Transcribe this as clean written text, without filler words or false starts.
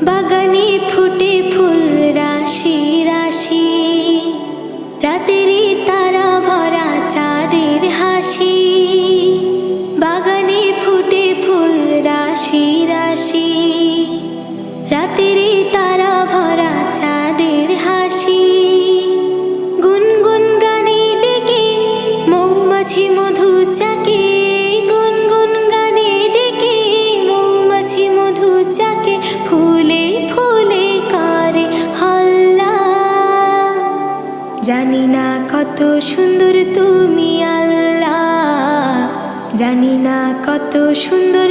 বাগানে ফুটে ফুল রাশি রাশি, রাতেরই তারা ভরা চাঁদের হাসি। বাগানে ফুটে ফুল রাশি রাশি, রাতেরই তারা ভরা চাঁদের হাসি। গুনগুন গানে ডেকে মৌমাছি মধু চাকে, গুনগুন গানে ডেকে মৌমাছি মধু চাকে। ফুলে ফুলে করে হল্লা, জানি না কত সুন্দর তুমি আল্লাহ, জানি না কত সুন্দর